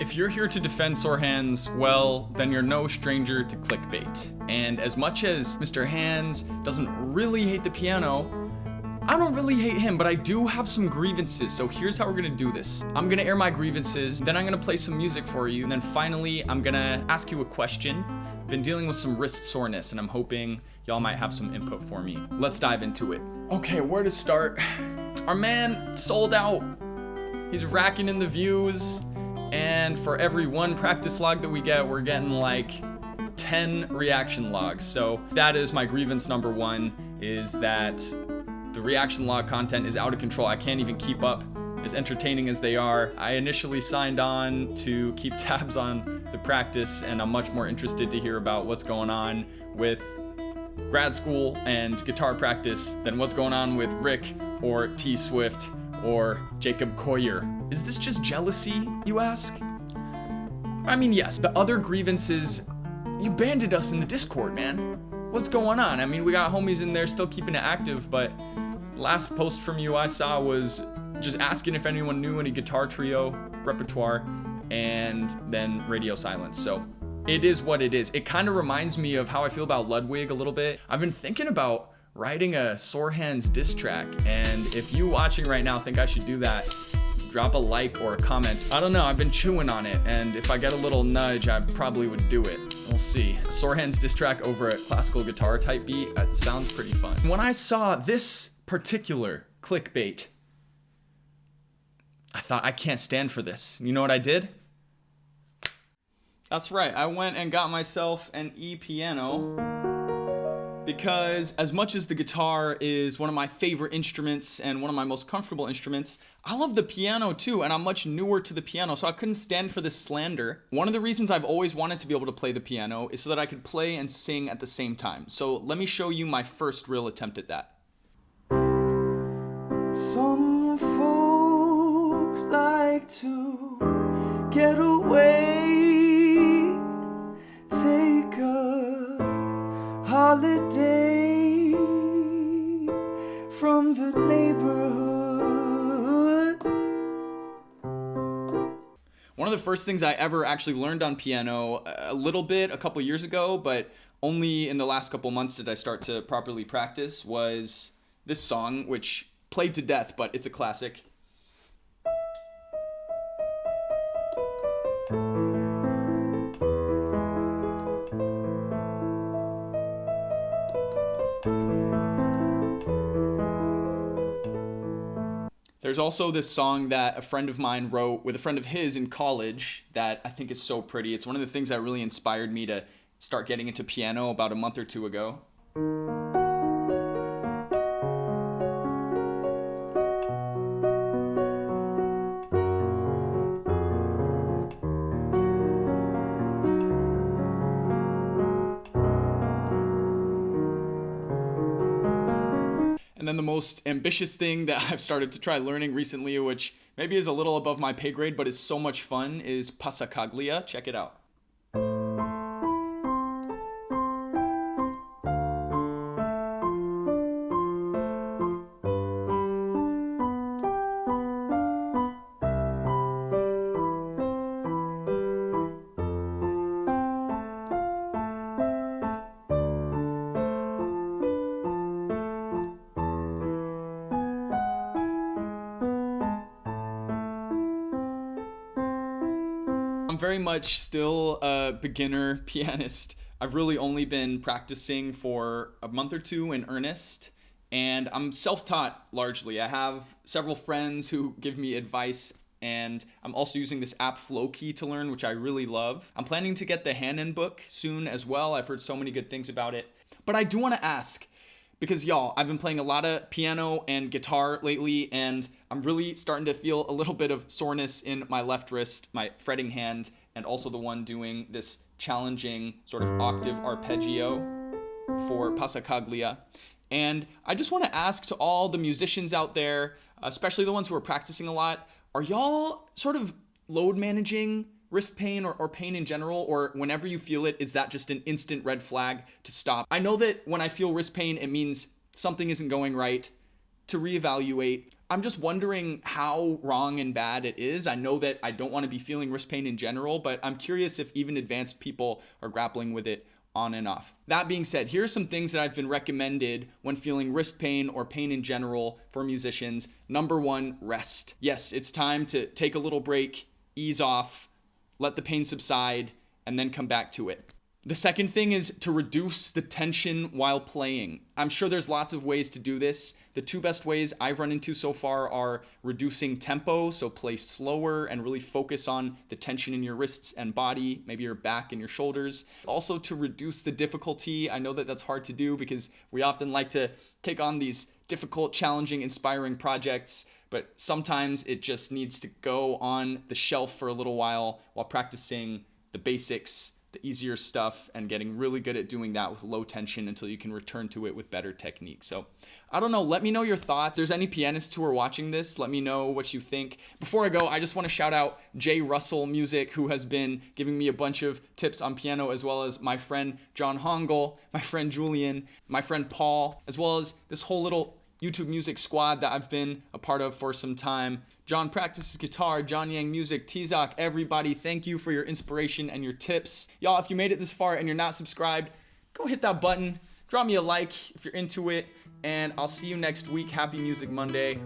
If you're here to defend sore hands, well, then you're no stranger to clickbait. And as much as Mr. Hands doesn't really hate the piano, I don't really hate him, but I do have some grievances. So here's how we're gonna do this. I'm gonna air my grievances, then I'm gonna play some music for you, and then finally I'm gonna ask you a question. Been dealing with some wrist soreness, and I'm hoping y'all might have some input for me. Let's dive into it. Okay, where to start? Our man sold out. He's racking in the views, and for every one practice log that we get, we're getting like 10 reaction logs. So that is my grievance number one, is that the reaction log content is out of control. I can't even keep up, as entertaining as they are. I initially signed on to keep tabs on the practice, and I'm much more interested to hear about what's going on with grad school and guitar practice than what's going on with Rick or T Swift or Jacob Collier. Is this just jealousy, you ask? I mean, yes. The other grievance is you banded us in the Discord, man. What's going on? I mean, we got homies in there still keeping it active, but last post from you I saw was just asking if anyone knew any Guitar Trio repertoire, and then radio silence. So it is what it is. It kind of reminds me of how I feel about Ludwig a little bit. I've been thinking about writing a Sore Hands diss track, and if you watching right now think I should do that, drop a like or a comment. I don't know, I've been chewing on it, and if I get a little nudge, I probably would do it. We'll see. Sore Hands diss track over a classical guitar type beat, that sounds pretty fun. When I saw this particular clickbait, I thought, I can't stand for this. You know what I did? That's right, I went and got myself an e-piano, because as much as the guitar is one of my favorite instruments and one of my most comfortable instruments, I love the piano too, and I'm much newer to the piano, so I couldn't stand for this slander. One of the reasons I've always wanted to be able to play the piano is so that I could play and sing at the same time. So let me show you my first real attempt at that. Some folks like to get away, take a holiday from the neighborhood. One of the first things I ever actually learned on piano, a little bit a couple years ago, but only in the last couple months did I start to properly practice, was this song, which played to death, but it's a classic. There's also this song that a friend of mine wrote with a friend of his in college that I think is so pretty. It's one of the things that really inspired me to start getting into piano about a month or two ago. And then the most ambitious thing that I've started to try learning recently, which maybe is a little above my pay grade, but is so much fun, is Passacaglia. Check it out. I'm very much still a beginner pianist. I've really only been practicing for a month or two in earnest, and I'm self-taught largely. I have several friends who give me advice, and I'm also using this app Flowkey to learn, which I really love. I'm planning to get the Hanon book soon as well. I've heard so many good things about it. But I do want to ask, because y'all, I've been playing a lot of piano and guitar lately, and I'm really starting to feel a little bit of soreness in my left wrist, my fretting hand, and also the one doing this challenging sort of octave arpeggio for Passacaglia. And I just want to ask to all the musicians out there, especially the ones who are practicing a lot, are y'all sort of load managing wrist pain or pain in general, or whenever you feel it, is that just an instant red flag to stop? I know that when I feel wrist pain, it means something isn't going right. to reevaluate. I'm just wondering how wrong and bad it is. I know that I don't want to be feeling wrist pain in general, but I'm curious if even advanced people are grappling with it on and off. That being said, here are some things that I've been recommended when feeling wrist pain or pain in general for musicians. Number one, rest. Yes, it's time to take a little break, ease off, let the pain subside, and then come back to it. The second thing is to reduce the tension while playing. I'm sure there's lots of ways to do this. The two best ways I've run into so far are reducing tempo, so play slower and really focus on the tension in your wrists and body, maybe your back and your shoulders. Also to reduce the difficulty. I know that that's hard to do because we often like to take on these difficult, challenging, inspiring projects, but sometimes it just needs to go on the shelf for a little while practicing the basics, the easier stuff, and getting really good at doing that with low tension until you can return to it with better technique. So I don't know, let me know your thoughts. If there's any pianists who are watching this, let me know what you think. Before I go, I just want to shout out Jay Russell Music, who has been giving me a bunch of tips on piano, as well as my friend John Hongel, my friend Julian, my friend Paul, as well as this whole little YouTube Music squad that I've been a part of for some time. John practices guitar, John Yang Music, Tzok, everybody, thank you for your inspiration and your tips. Y'all, if you made it this far and you're not subscribed, go hit that button, drop me a like if you're into it, and I'll see you next week. Happy Music Monday.